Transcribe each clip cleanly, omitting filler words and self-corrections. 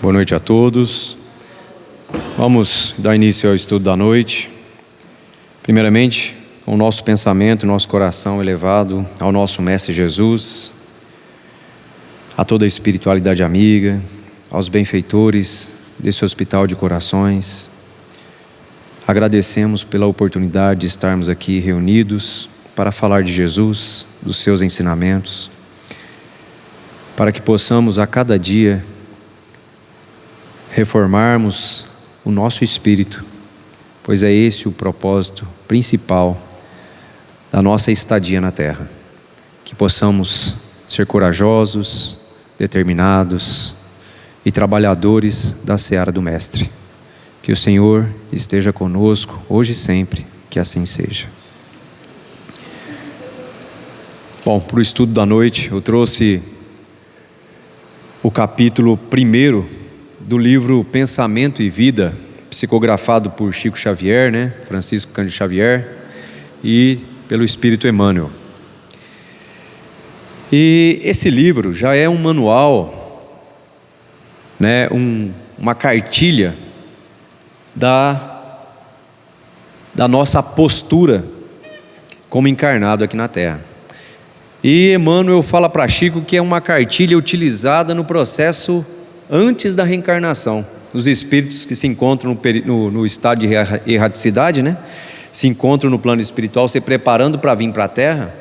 Boa noite a todos. Vamos dar início ao estudo da noite. Primeiramente, com o nosso pensamento, nosso coração elevado ao nosso Mestre Jesus, a toda a espiritualidade amiga, aos benfeitores desse hospital de corações. Agradecemos pela oportunidade de estarmos aqui reunidos para falar de Jesus, dos seus ensinamentos, para que possamos a cada dia reformarmos o nosso espírito, pois é esse o propósito principal da nossa estadia na terra, que possamos ser corajosos, determinados e trabalhadores da seara do Mestre. Que o Senhor esteja conosco hoje e sempre, que assim seja. Bom, para o estudo da noite eu trouxe o capítulo 1 do livro Pensamento e Vida, psicografado por Chico Xavier, Francisco Cândido Xavier, e pelo Espírito Emmanuel. E esse livro já é um manual, uma cartilha da nossa postura como encarnado aqui na Terra. E Emmanuel fala para Chico que é uma cartilha utilizada no processo antes da reencarnação. Os espíritos que se encontram no estado de erraticidade, se encontram no plano espiritual, se preparando para vir para a Terra,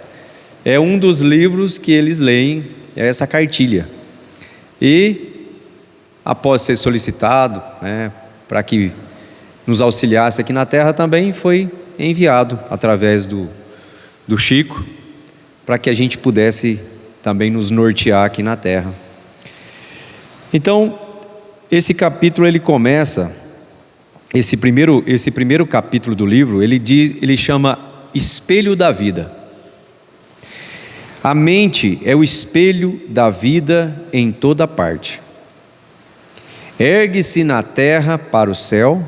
é um dos livros que eles leem, é essa cartilha. E após ser solicitado, para que nos auxiliasse aqui na Terra, também foi enviado através do Chico, para que a gente pudesse também nos nortear aqui na Terra. Então, esse capítulo, ele começa, esse primeiro capítulo do livro, ele chama Espelho da Vida. A mente é o espelho da vida em toda parte. Ergue-se na terra para o céu,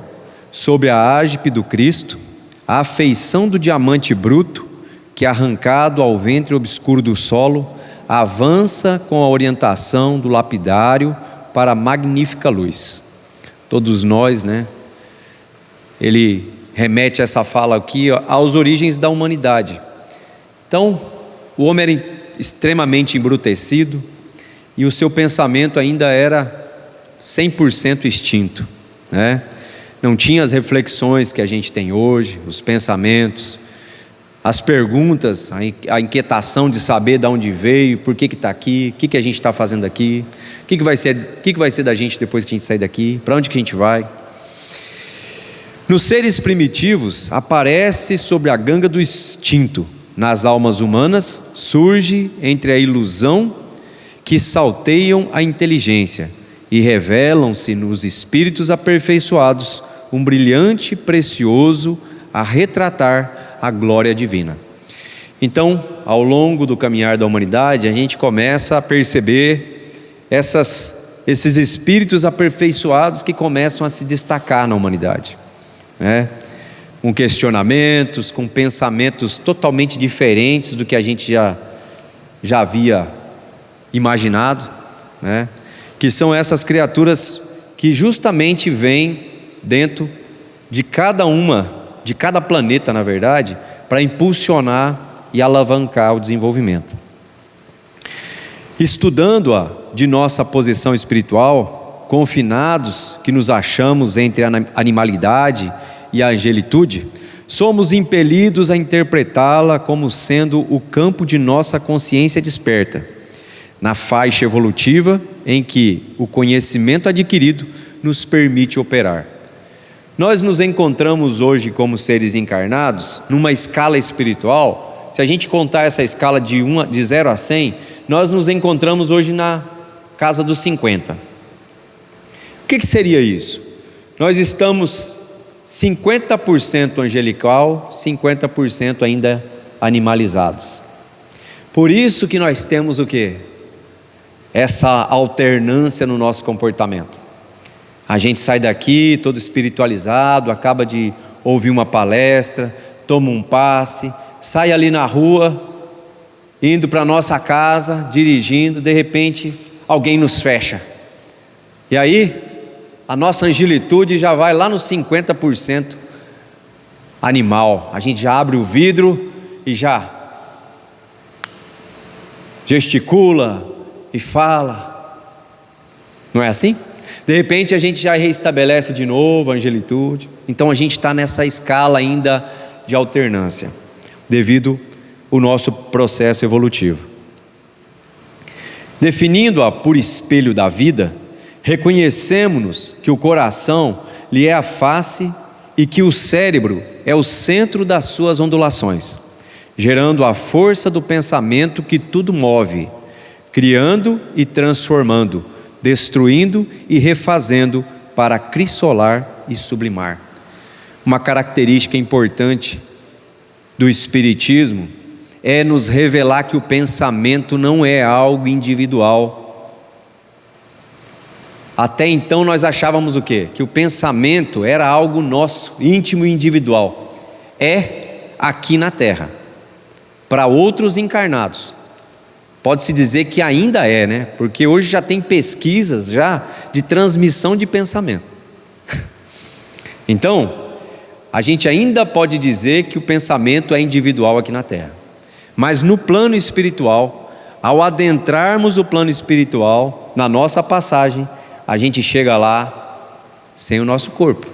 sob a ágipe do Cristo, a afeição do diamante bruto, que arrancado ao ventre obscuro do solo, avança com a orientação do lapidário para a magnífica luz. Todos nós, ele remete essa fala aqui às origens da humanidade. Então, o homem era extremamente embrutecido e o seu pensamento ainda era 100% extinto, Não tinha as reflexões que a gente tem hoje, os pensamentos, as perguntas, a inquietação de saber de onde veio, por que está aqui, o que a gente está fazendo aqui, o que vai ser da gente depois que a gente sair daqui, para onde que a gente vai. Nos seres primitivos, aparece sobre a ganga do instinto. Nas almas humanas, surge entre a ilusão que salteiam a inteligência e revelam-se nos espíritos aperfeiçoados um brilhante precioso a retratar a glória divina. Então, ao longo do caminhar da humanidade, a gente começa a perceber esses espíritos aperfeiçoados que começam a se destacar na humanidade, com questionamentos, com pensamentos totalmente diferentes do que a gente já havia imaginado, que são essas criaturas que justamente vêm dentro de cada planeta, na verdade, para impulsionar e alavancar o desenvolvimento. Estudando-a de nossa posição espiritual, confinados que nos achamos entre a animalidade e a angelitude, somos impelidos a interpretá-la como sendo o campo de nossa consciência desperta, na faixa evolutiva em que o conhecimento adquirido nos permite operar. Nós nos encontramos hoje como seres encarnados numa escala espiritual. Se a gente contar essa escala de 0 a 100, nós nos encontramos hoje na casa dos 50. O que seria isso? Nós estamos 50% angelical, 50% ainda animalizados. Por isso que nós temos o quê? Essa alternância no nosso comportamento. A gente sai daqui todo espiritualizado, acaba de ouvir uma palestra, toma um passe, sai ali na rua, indo para a nossa casa, dirigindo, de repente alguém nos fecha. E aí, a nossa angelitude já vai lá nos 50% animal. A gente já abre o vidro e já gesticula e fala. Não é assim? De repente a gente já reestabelece de novo a angelitude. Então a gente está nessa escala ainda de alternância, devido ao nosso processo evolutivo. Definindo-a por espelho da vida, reconhecemos-nos que o coração lhe é a face e que o cérebro é o centro das suas ondulações, gerando a força do pensamento que tudo move, criando e transformando, destruindo e refazendo para crisolar e sublimar. Uma característica importante do Espiritismo é nos revelar que o pensamento não é algo individual. Até então nós achávamos o quê? Que o pensamento era algo nosso, íntimo e individual. É aqui na Terra, para outros encarnados. Pode-se dizer que ainda é, né? Porque hoje já tem pesquisas já de transmissão de pensamento. Então, a gente ainda pode dizer que o pensamento é individual aqui na Terra. Mas no plano espiritual, ao adentrarmos o plano espiritual, na nossa passagem, a gente chega lá sem o nosso corpo.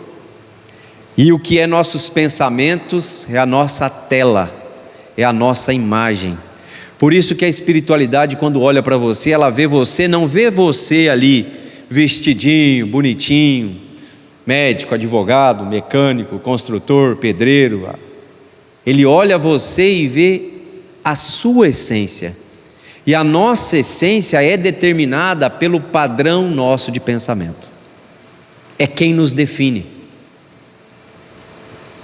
E o que é nossos pensamentos é a nossa tela, é a nossa imagem. Por isso que a espiritualidade, quando olha para você, ela vê você, não vê você ali vestidinho, bonitinho, médico, advogado, mecânico, construtor, pedreiro. Ele olha você e vê a sua essência. E a nossa essência é determinada pelo padrão nosso de pensamento. É quem nos define.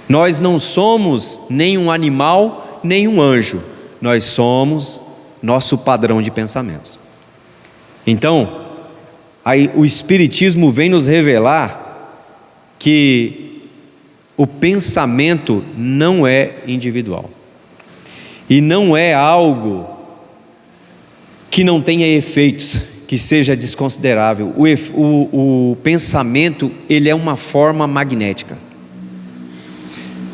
Nós não somos nem um animal, nem um anjo. Nós somos nosso padrão de pensamento. Então, aí o Espiritismo vem nos revelar que o pensamento não é individual. E não é algo que não tenha efeitos, que seja desconsiderável. O pensamento, ele é uma forma magnética.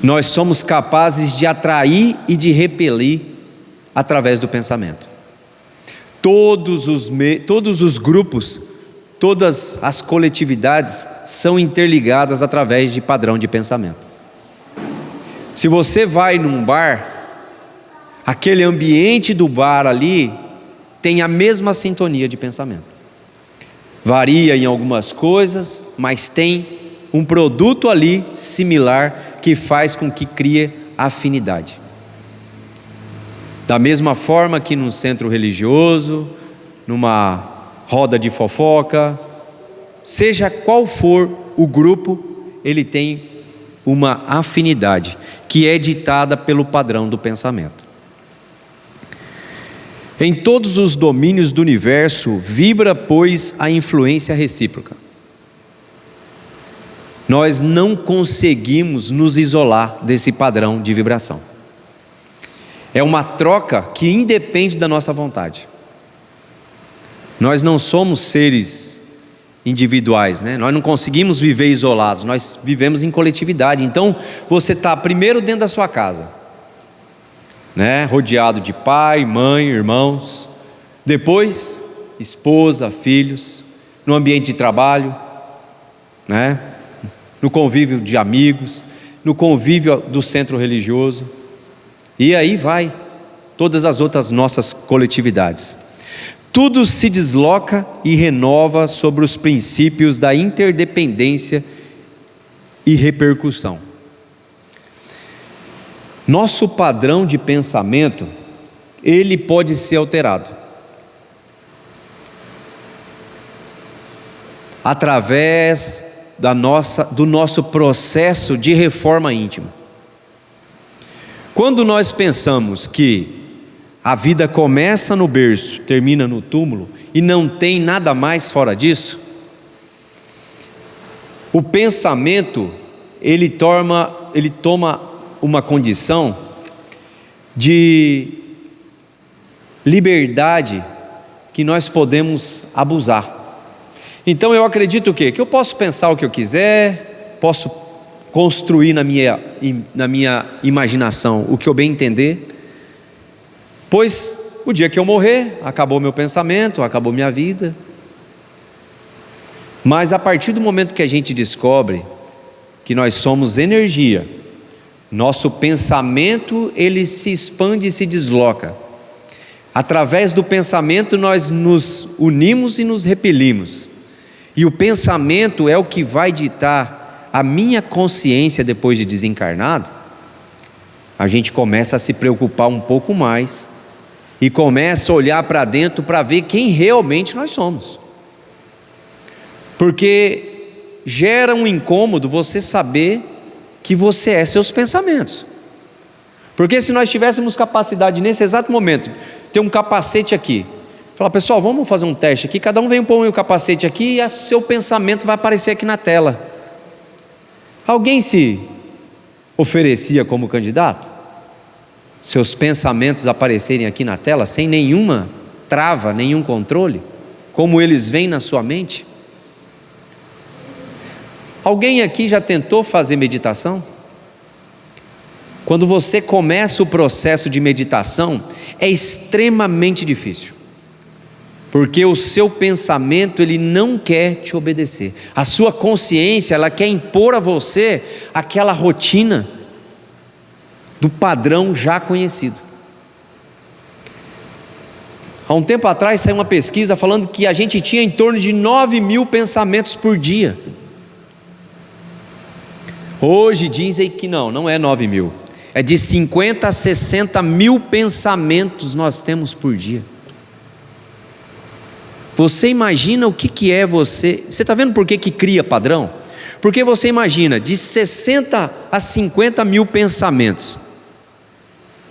Nós somos capazes de atrair e de repelir através do pensamento. Todos os grupos, todas as coletividades são interligadas através de padrão de pensamento. Se você vai num bar, aquele ambiente do bar ali tem a mesma sintonia de pensamento. Varia em algumas coisas, mas tem um produto ali similar que faz com que crie afinidade. Da mesma forma que num centro religioso, numa roda de fofoca, seja qual for o grupo, ele tem uma afinidade que é ditada pelo padrão do pensamento. Em todos os domínios do universo vibra, pois, a influência recíproca. Nós não conseguimos nos isolar desse padrão de vibração. É uma troca que independe da nossa vontade. Nós não somos seres individuais, né? Nós não conseguimos viver isolados, nós vivemos em coletividade. Então, você está primeiro dentro da sua casa, né? Rodeado de pai, mãe, irmãos. Depois, esposa, filhos. No ambiente de trabalho, né? No convívio de amigos, no convívio do centro religioso. E aí vai todas as outras nossas coletividades. Tudo se desloca e renova sobre os princípios da interdependência e repercussão. Nosso padrão de pensamento, ele pode ser alterado através do nosso processo de reforma íntima. Quando nós pensamos que a vida começa no berço, termina no túmulo e não tem nada mais fora disso, o pensamento ele toma uma condição de liberdade que nós podemos abusar. Então eu acredito o quê? Que eu posso pensar o que eu quiser, posso construir na minha imaginação o que eu bem entender, pois o dia que eu morrer, acabou meu pensamento, acabou minha vida. Mas a partir do momento que a gente descobre que nós somos energia, nosso pensamento ele se expande e se desloca. Através do pensamento nós nos unimos e nos repelimos. E o pensamento é o que vai ditar a minha consciência depois de desencarnado. A gente começa a se preocupar um pouco mais e começa a olhar para dentro para ver quem realmente nós somos. Porque gera um incômodo você saber que você é seus pensamentos. Porque se nós tivéssemos capacidade nesse exato momento, ter um capacete aqui, falar, pessoal, vamos fazer um teste aqui, cada um vem pôr o capacete aqui e seu pensamento vai aparecer aqui na tela. Alguém se oferecia como candidato? Seus pensamentos aparecerem aqui na tela sem nenhuma trava, nenhum controle, como eles vêm na sua mente? Alguém aqui já tentou fazer meditação? Quando você começa o processo de meditação, é extremamente difícil, porque o seu pensamento ele não quer te obedecer. A sua consciência ela quer impor a você aquela rotina do padrão já conhecido. Há um tempo atrás saiu uma pesquisa falando que a gente tinha em torno de 9.000 pensamentos por dia. Hoje dizem que não é 9.000, é de 50 a 60 mil pensamentos nós temos por dia. Você imagina o que é você está vendo por que cria padrão? Porque você imagina, de 60 a 50 mil pensamentos,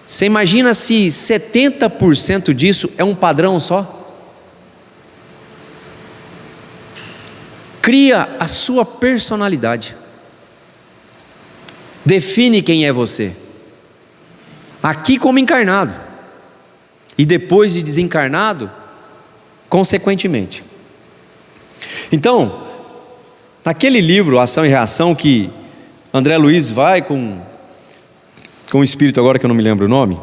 você imagina se 70% disso é um padrão só? Cria a sua personalidade, define quem é você, aqui como encarnado, e depois de desencarnado, consequentemente. Então, naquele livro, Ação e Reação, que André Luiz vai com um espírito, agora que eu não me lembro o nome,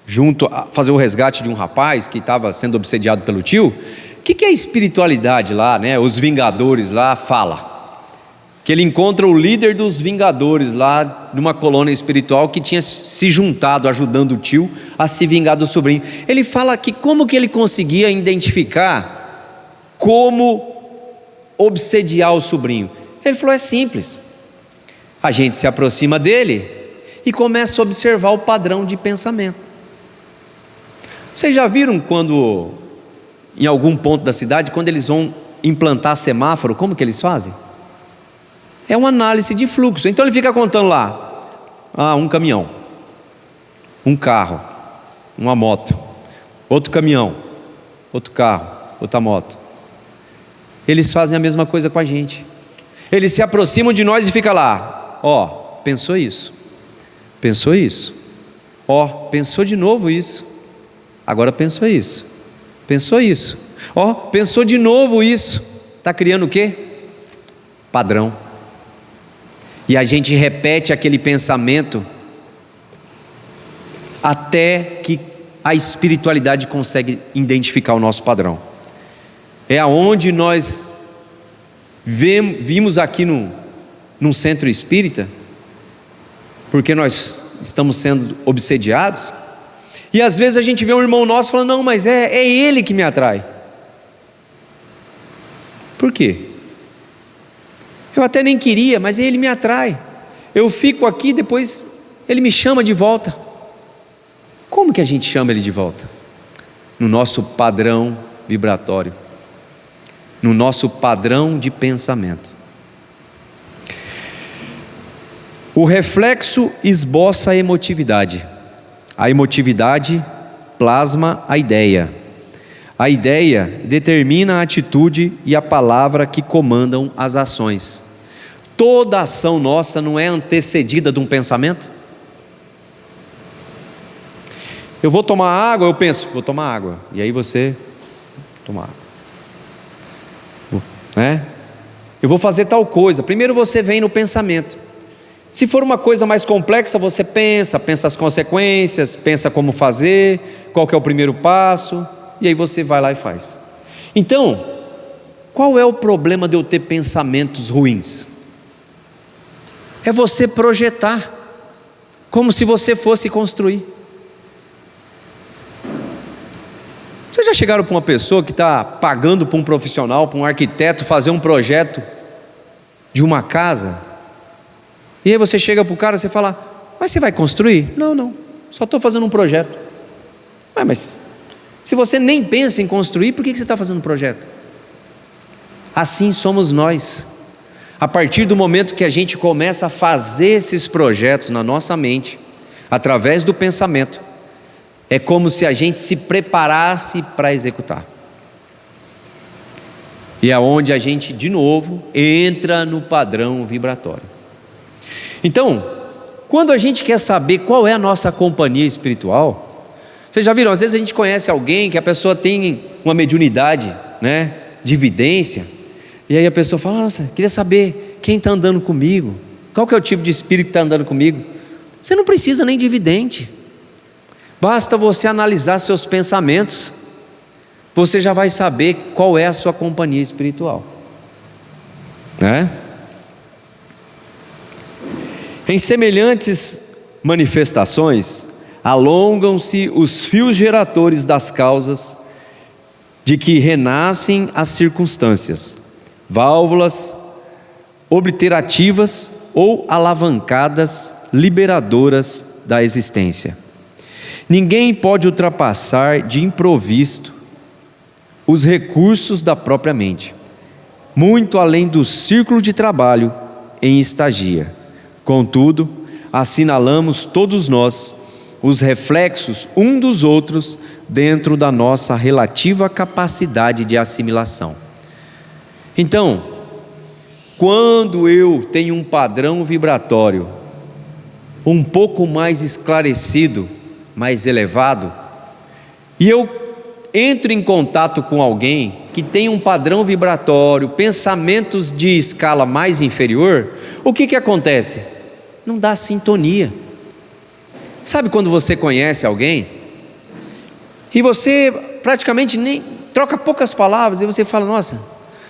junto a fazer o resgate de um rapaz que estava sendo obsediado pelo tio. O que é a espiritualidade lá, né? Os Vingadores lá fala que ele encontra o líder dos Vingadores lá numa colônia espiritual que tinha se juntado, ajudando o tio a se vingar do sobrinho. Ele fala que como que ele conseguia identificar como obsediar o sobrinho. Ele falou, é simples, a gente se aproxima dele e começa a observar o padrão de pensamento. Vocês já viram quando, em algum ponto da cidade, quando eles vão implantar semáforo, como que eles fazem? É uma análise de fluxo. Então ele fica contando lá, um caminhão, um carro, uma moto, outro caminhão, outro carro, outra moto. Eles fazem a mesma coisa com a gente. Eles se aproximam de nós e fica lá, pensou isso, pensou isso, pensou de novo isso, agora pensou isso, pensou isso, pensou de novo isso. Está criando o quê? Padrão. E a gente repete aquele pensamento até que a espiritualidade consegue identificar o nosso padrão. É aonde nós vimos aqui num centro espírita, porque nós estamos sendo obsediados, e às vezes a gente vê um irmão nosso falando, não, mas é ele que me atrai. Por quê? Eu até nem queria, mas ele me atrai. Eu fico aqui, depois ele me chama de volta. Como que a gente chama ele de volta? No nosso padrão vibratório, no nosso padrão de pensamento. O reflexo esboça a emotividade plasma a ideia determina a atitude e a palavra que comandam as ações. Toda ação nossa não é antecedida de um pensamento? Eu vou tomar água, eu penso, vou tomar água, e aí você toma água. né? Eu vou fazer tal coisa. Primeiro você vem no pensamento. Se for uma coisa mais complexa, você pensa as consequências, pensa como fazer, qual que é o primeiro passo, e aí você vai lá e faz. Então, qual é o problema de eu ter pensamentos ruins? É você projetar, como se você fosse construir. Vocês já chegaram para uma pessoa que está pagando para um profissional, para um arquiteto fazer um projeto de uma casa, e aí você chega para o cara e você fala: mas você vai construir? Não, só estou fazendo um projeto. Mas se você nem pensa em construir, por que você está fazendo um projeto? Assim somos nós. A partir do momento que a gente começa a fazer esses projetos na nossa mente, através do pensamento, é como se a gente se preparasse para executar. E é onde a gente, de novo, entra no padrão vibratório. Então, quando a gente quer saber qual é a nossa companhia espiritual, vocês já viram, às vezes a gente conhece alguém que a pessoa tem uma mediunidade, né, de evidência, e aí a pessoa fala: nossa, queria saber quem está andando comigo, qual que é o tipo de espírito que está andando comigo. Você não precisa nem de vidente, basta você analisar seus pensamentos, você já vai saber qual é a sua companhia espiritual, né? Em semelhantes manifestações, alongam-se os fios geradores das causas de que renascem as circunstâncias, válvulas obliterativas ou alavancadas liberadoras da existência. Ninguém pode ultrapassar de improviso os recursos da própria mente, muito além do círculo de trabalho em estagia. Contudo, assinalamos todos nós os reflexos um dos outros dentro da nossa relativa capacidade de assimilação. Então, quando eu tenho um padrão vibratório um pouco mais esclarecido, mais elevado, e eu entro em contato com alguém que tem um padrão vibratório, pensamentos de escala mais inferior, o que acontece? Não dá sintonia. Sabe quando você conhece alguém e você praticamente nem troca poucas palavras e você fala: nossa,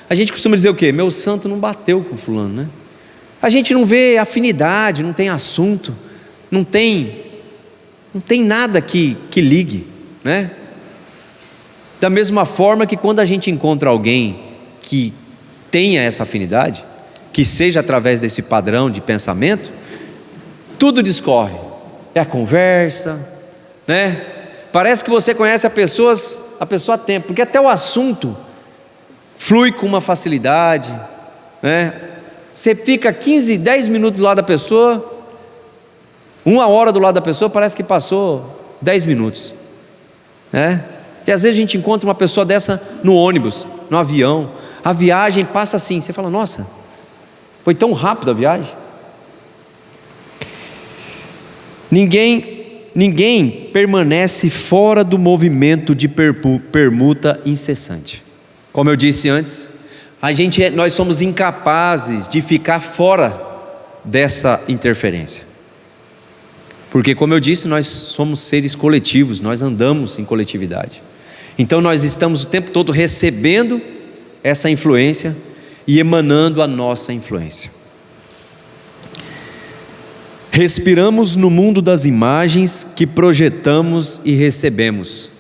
a gente costuma dizer o quê? Meu santo não bateu com fulano, né? A gente não vê afinidade, não tem assunto, não tem nada que ligue, né? Da mesma forma que quando a gente encontra alguém que tenha essa afinidade, que seja através desse padrão de pensamento, tudo discorre, é a conversa, né? Parece que você conhece a pessoa há tempo, porque até o assunto flui com uma facilidade, né? Você fica 15, 10 minutos do lado da pessoa, 1 hora do lado da pessoa, parece que passou 10 minutos, né? E às vezes a gente encontra uma pessoa dessa no ônibus, no avião, a viagem passa assim, você fala: nossa, foi tão rápido a viagem. Ninguém permanece fora do movimento de permuta incessante. Como eu disse antes, nós somos incapazes de ficar fora dessa interferência, porque, como eu disse, nós somos seres coletivos, nós andamos em coletividade. Então nós estamos o tempo todo recebendo essa influência e emanando a nossa influência. Respiramos no mundo das imagens que projetamos e recebemos.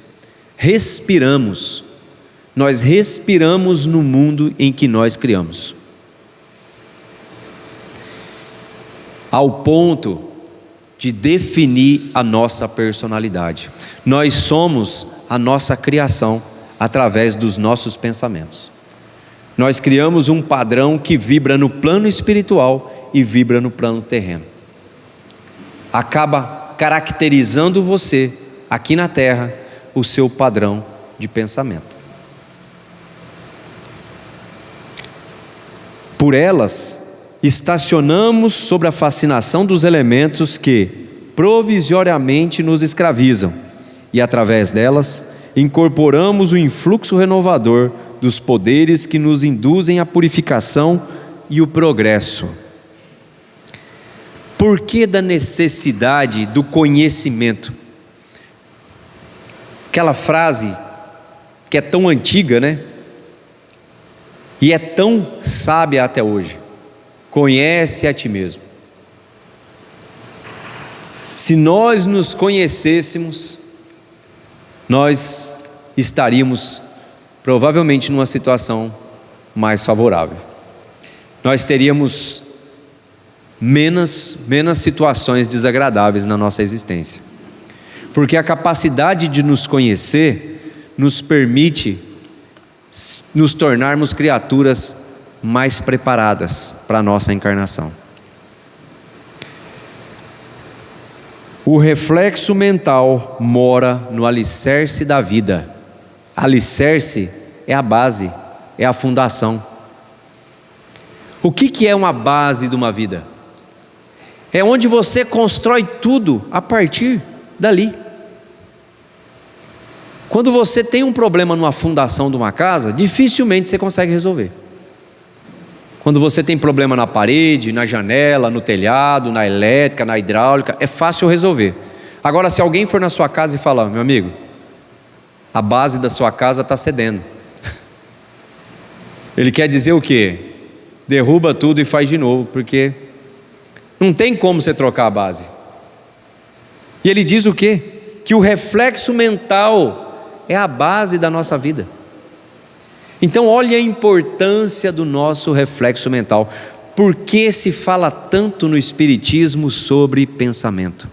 Nós respiramos no mundo em que nós criamos, ao ponto de definir a nossa personalidade. Nós somos a nossa criação através dos nossos pensamentos. Nós criamos um padrão que vibra no plano espiritual e vibra no plano terreno. Acaba caracterizando você, aqui na terra, o seu padrão de pensamento. Por elas, estacionamos sobre a fascinação dos elementos que provisoriamente nos escravizam, e através delas, incorporamos o influxo renovador dos poderes que nos induzem à purificação e o progresso. Por que da necessidade do conhecimento? Aquela frase que é tão antiga, né? E é tão sábia até hoje. Conhece a ti mesmo. Se nós nos conhecêssemos, nós estaríamos provavelmente numa situação mais favorável. Nós teríamos menos situações desagradáveis na nossa existência. Porque a capacidade de nos conhecer nos permite nos tornarmos criaturas mais preparadas para a nossa encarnação. O reflexo mental mora no alicerce da vida. Alicerce é a base, é a fundação. O que é uma base de uma vida? É onde você constrói tudo a partir dali. Quando você tem um problema numa fundação de uma casa, dificilmente você consegue resolver. Quando você tem problema na parede, na janela, no telhado, na elétrica, na hidráulica, é fácil resolver. Agora, se alguém for na sua casa e falar: meu amigo, a base da sua casa está cedendo. Ele quer dizer o quê? Derruba tudo e faz de novo, porque não tem como você trocar a base. E ele diz o quê? Que o reflexo mental é a base da nossa vida. Então olha a importância do nosso reflexo mental. Por que se fala tanto no Espiritismo sobre pensamento?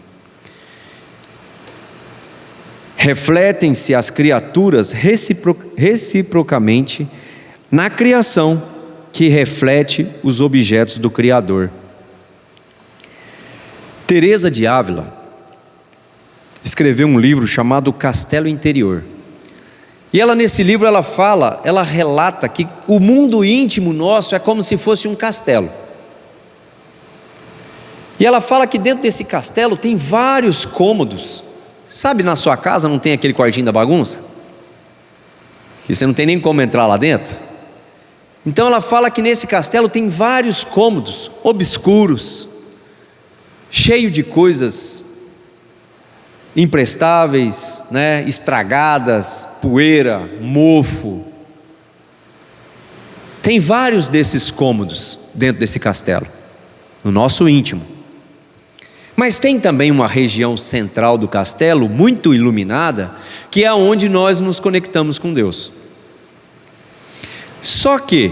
Refletem-se as criaturas reciprocamente na criação que reflete os objetos do Criador. Teresa de Ávila escreveu um livro chamado Castelo Interior. E ela, nesse livro, ela relata que o mundo íntimo nosso é como se fosse um castelo. E ela fala que dentro desse castelo tem vários cômodos. Sabe, na sua casa não tem aquele quartinho da bagunça? Que você não tem nem como entrar lá dentro? Então ela fala que nesse castelo tem vários cômodos obscuros, cheio de coisas imprestáveis, né? Estragadas, poeira, mofo. Tem vários desses cômodos dentro desse castelo, no nosso íntimo. Mas tem também uma região central do castelo, muito iluminada, que é onde nós nos conectamos com Deus. Só que,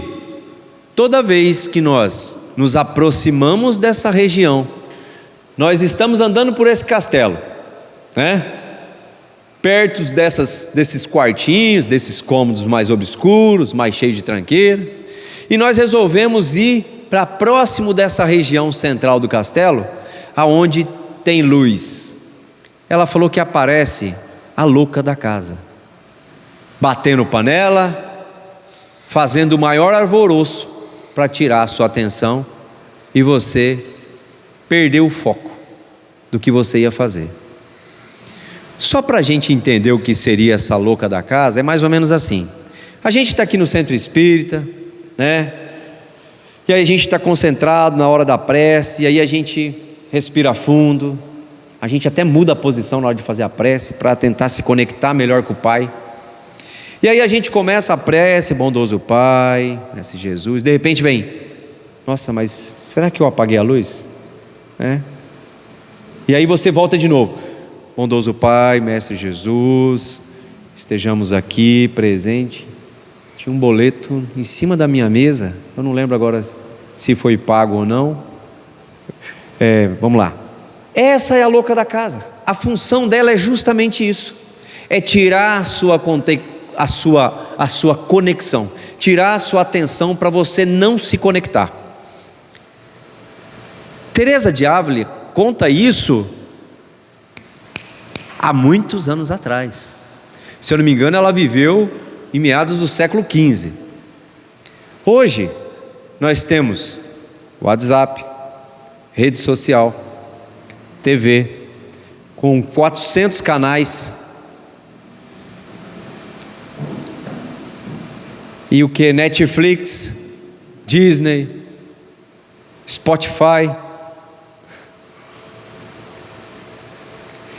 toda vez que nós nos aproximamos dessa região, nós estamos andando por esse castelo, né? Perto desses quartinhos, desses cômodos mais obscuros, mais cheios de tranqueira, e nós resolvemos ir para próximo dessa região central do castelo, aonde tem luz. Ela falou que aparece a louca da casa, batendo panela, fazendo o maior alvoroço para tirar a sua atenção, e você perdeu o foco do que você ia fazer. Só para a gente entender o que seria essa louca da casa, é mais ou menos assim. A gente está aqui no centro espírita, né? E aí a gente está concentrado na hora da prece, e aí a gente respira fundo, a gente até muda a posição na hora de fazer a prece, para tentar se conectar melhor com o Pai. E aí a gente começa a prece: bondoso Pai, Mestre Jesus. De repente vem: nossa, mas será que eu apaguei a luz? E aí você volta de novo: bondoso Pai, Mestre Jesus, estejamos aqui presente. Tinha um boleto em cima da minha mesa, eu não lembro agora se foi pago ou não. Vamos lá. Essa é a louca da casa. A função dela é justamente isso: é tirar a sua conexão, tirar a sua atenção para você não se conectar. Teresa de Ávila conta isso há muitos anos atrás. Se eu não me engano, ela viveu em meados do século XV. Hoje nós temos WhatsApp, rede social, TV, com 400 canais. E o que? Netflix, Disney, Spotify.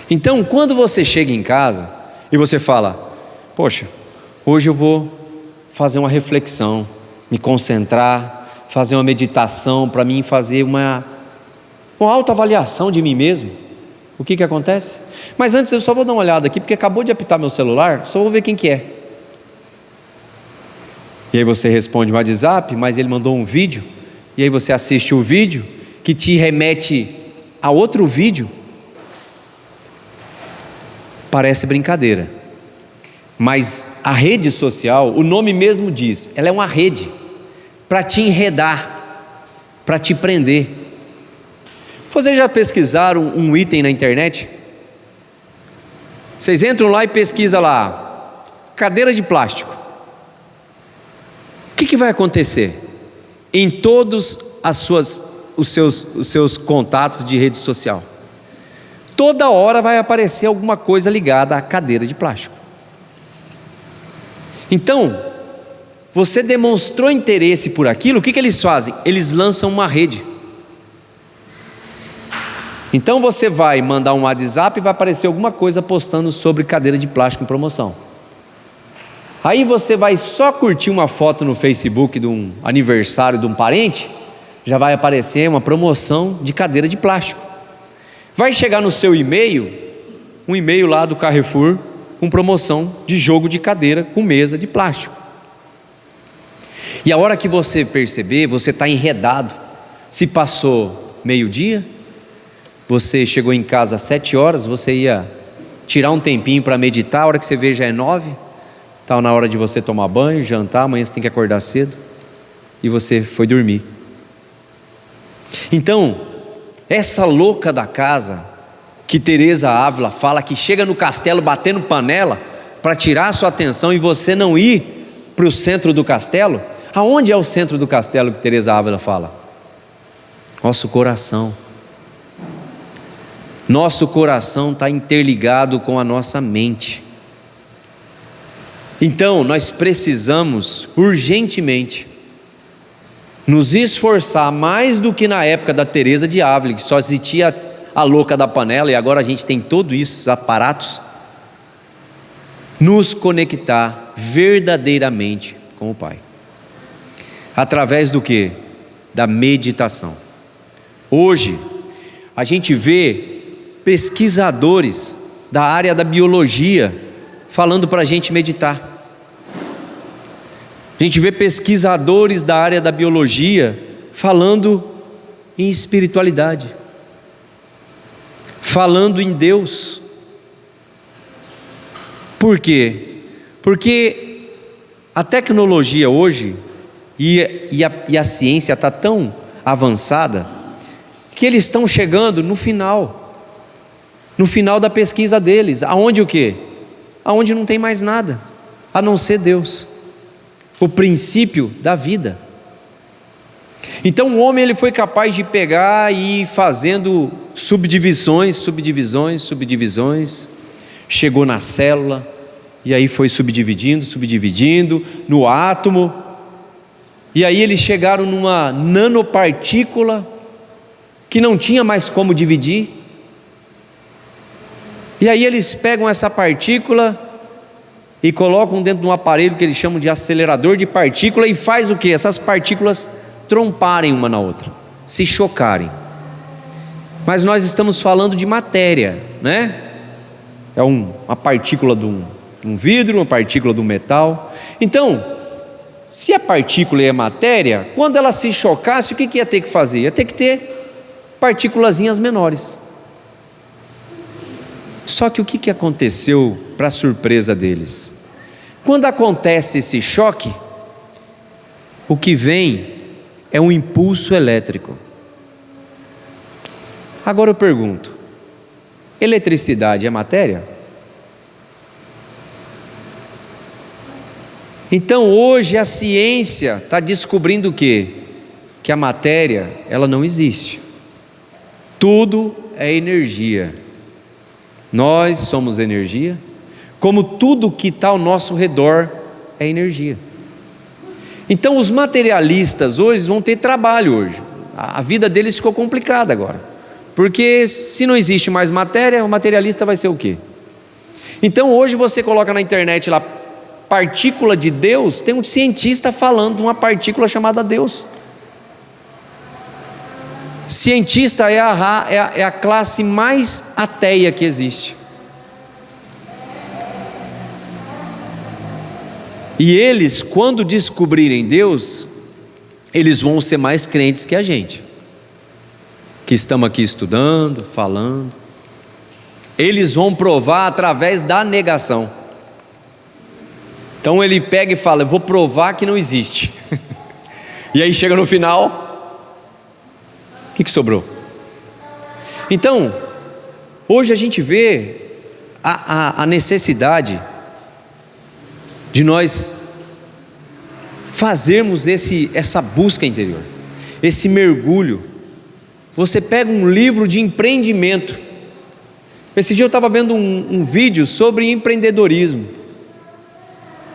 Então, quando você chega em casa e você fala: poxa, hoje eu vou fazer uma reflexão, me concentrar, fazer uma meditação, para mim fazer uma autoavaliação de mim mesmo. O que acontece? Mas antes eu só vou dar uma olhada aqui, porque acabou de apitar meu celular, só vou ver quem que é. E aí você responde no WhatsApp, mas ele mandou um vídeo, e aí você assiste o vídeo, que te remete a outro vídeo. Parece brincadeira, mas a rede social, o nome mesmo diz, ela é uma rede, para te enredar, para te prender. Vocês já pesquisaram um item na internet? Vocês entram lá e pesquisam lá, cadeira de plástico. O que vai acontecer? Em todos os seus contatos de rede social, toda hora vai aparecer alguma coisa ligada à cadeira de plástico. Então, você demonstrou interesse por aquilo, o que eles fazem? Eles lançam uma rede. Então você vai mandar um WhatsApp e vai aparecer alguma coisa postando sobre cadeira de plástico em promoção. Aí você vai só curtir uma foto no Facebook de um aniversário de um parente, já vai aparecer uma promoção de cadeira de plástico. Vai chegar no seu e-mail, um e-mail lá do Carrefour, com promoção de jogo de cadeira com mesa de plástico. E a hora que você perceber, você está enredado. Se passou meio-dia, você chegou em casa às 7 horas, você ia tirar um tempinho para meditar, a hora que você vê já é 9, está na hora de você tomar banho, jantar, amanhã você tem que acordar cedo, e você foi dormir. Então, essa louca da casa, que Teresa Ávila fala que chega no castelo batendo panela, para tirar a sua atenção e você não ir para o centro do castelo. Aonde é o centro do castelo que Teresa Ávila fala? Nosso coração. Nosso coração está interligado com a nossa mente. Então nós precisamos urgentemente nos esforçar mais do que na época da Teresa de Ávila, que só existia a louca da panela, e agora a gente tem todos esses aparatos. Nos conectar verdadeiramente com o Pai. Através do que? Da meditação. Hoje a gente vê pesquisadores da área da biologia falando para a gente meditar. A gente vê pesquisadores da área da biologia falando em espiritualidade, falando em Deus. Por quê? Porque a tecnologia hoje e a ciência está tão avançada que eles estão chegando no final da pesquisa deles, aonde o quê? Aonde não tem mais nada, a não ser Deus, o princípio da vida. Então o homem ele foi capaz de pegar e ir fazendo subdivisões, chegou na célula, e aí foi subdividindo, no átomo, e aí eles chegaram numa nanopartícula, que não tinha mais como dividir, e aí eles pegam essa partícula, e colocam dentro de um aparelho que eles chamam de acelerador de partícula, e faz o que? Essas partículas tromparem uma na outra, se chocarem. Mas nós estamos falando de matéria, né? É uma partícula de um vidro, uma partícula do metal. Então, se a partícula é matéria, quando ela se chocasse, o que ia ter que fazer? Ia ter que ter partículazinhas menores. Só que o que aconteceu para surpresa deles? Quando acontece esse choque, o que vem é um impulso elétrico. Agora eu pergunto: eletricidade é matéria? Então hoje a ciência está descobrindo o quê? Que a matéria, ela não existe. Tudo é energia. Nós somos energia, como tudo que está ao nosso redor é energia. Então os materialistas hoje vão ter trabalho hoje. A vida deles ficou complicada agora. Porque se não existe mais matéria, o materialista vai ser o quê? Então hoje você coloca na internet lá, partícula de Deus, tem um cientista falando de uma partícula chamada Deus. Cientista é a classe mais ateia que existe. E eles, quando descobrirem Deus, eles vão ser mais crentes que a gente, que estamos aqui estudando, falando. Eles vão provar através da negação. Então ele pega e fala: eu vou provar que não existe. E aí chega no final, o que sobrou? Então, hoje a gente vê a necessidade de nós fazermos essa busca interior, esse mergulho. Você pega um livro de empreendimento. Esse dia eu estava vendo um vídeo sobre empreendedorismo,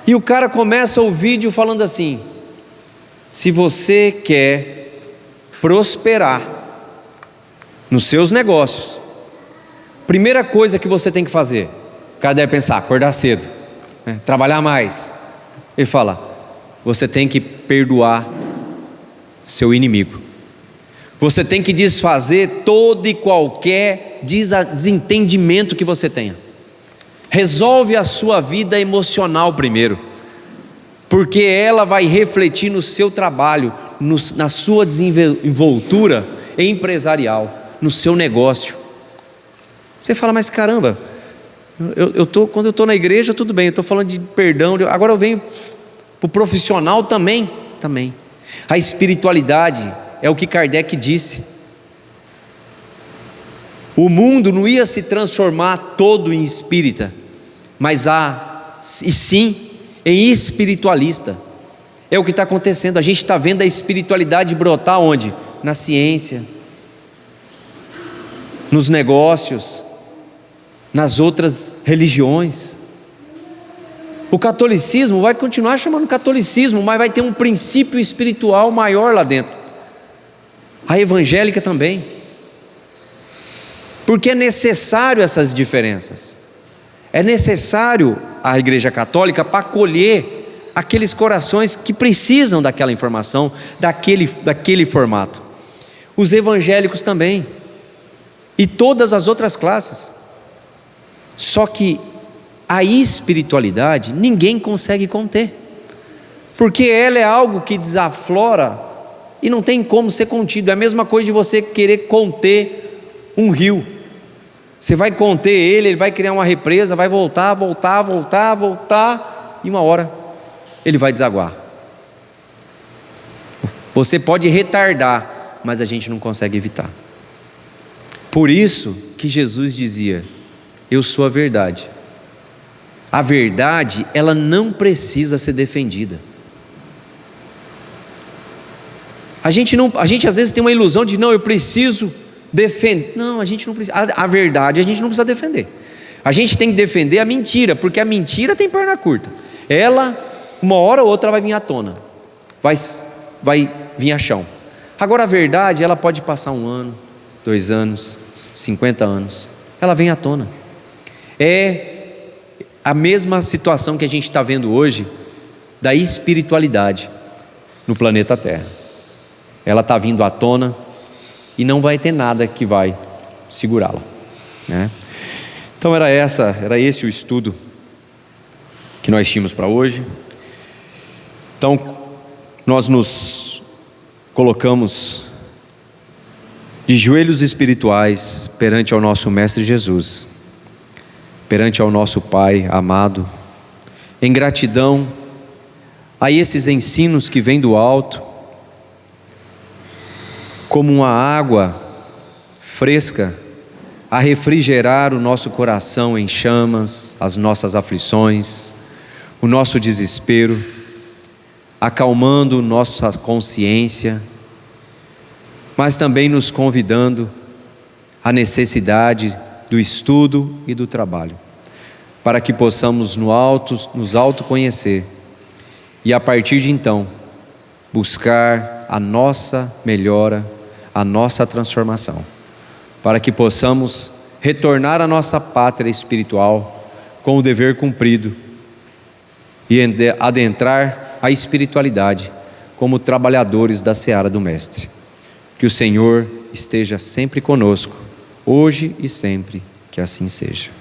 e o cara começa o vídeo falando assim: se você quer prosperar nos seus negócios, primeira coisa que você tem que fazer, o cara deve pensar, acordar cedo, trabalhar mais. Ele fala: você tem que perdoar seu inimigo, você tem que desfazer todo e qualquer desentendimento que você tenha. Resolve a sua vida emocional primeiro, porque ela vai refletir no seu trabalho, na sua desenvoltura empresarial, no seu negócio. Você fala: mas caramba, quando eu estou na igreja tudo bem, eu estou falando de perdão, agora eu venho para o profissional também. A espiritualidade é o que Kardec disse: o mundo não ia se transformar todo em espírita, mas e sim em espiritualista. É o que está acontecendo. A gente está vendo a espiritualidade brotar onde? Na ciência, nos negócios, nas outras religiões. O catolicismo vai continuar chamando catolicismo, mas vai ter um princípio espiritual maior lá dentro. A evangélica também, porque é necessário essas diferenças. É necessário a Igreja Católica para acolher aqueles corações que precisam daquela informação, daquele formato. Os evangélicos também, e todas as outras classes. Só que a espiritualidade ninguém consegue conter, porque ela é algo que desaflora e não tem como ser contido. É a mesma coisa de você querer conter um rio. Você vai conter ele vai criar uma represa, vai voltar, e uma hora ele vai desaguar. Você pode retardar, mas a gente não consegue evitar. Por isso que Jesus dizia: eu sou a verdade. A verdade, ela não precisa ser defendida. A gente às vezes tem uma ilusão de: não, eu preciso defender. Não, a gente não precisa. A verdade a gente não precisa defender. A gente tem que defender a mentira, porque a mentira tem perna curta. Ela, uma hora ou outra, vai vir à tona, vai vir a chão. Agora a verdade, ela pode passar 1 ano, 2 anos, 50 anos, ela vem à tona. É a mesma situação que a gente está vendo hoje da espiritualidade no planeta Terra. Ela está vindo à tona e não vai ter nada que vai segurá-la, né? Então era esse o estudo que nós tínhamos para hoje. Então nós nos colocamos de joelhos espirituais perante ao nosso Mestre Jesus, perante ao nosso Pai amado, em gratidão a esses ensinos que vêm do alto, como uma água fresca a refrigerar o nosso coração em chamas, as nossas aflições, o nosso desespero, acalmando nossa consciência, mas também nos convidando à necessidade do estudo e do trabalho, para que possamos nos autoconhecer e a partir de então buscar a nossa melhora, a nossa transformação, para que possamos retornar à nossa pátria espiritual com o dever cumprido e adentrar a espiritualidade como trabalhadores da seara do Mestre. Que o Senhor esteja sempre conosco, hoje e sempre, que assim seja.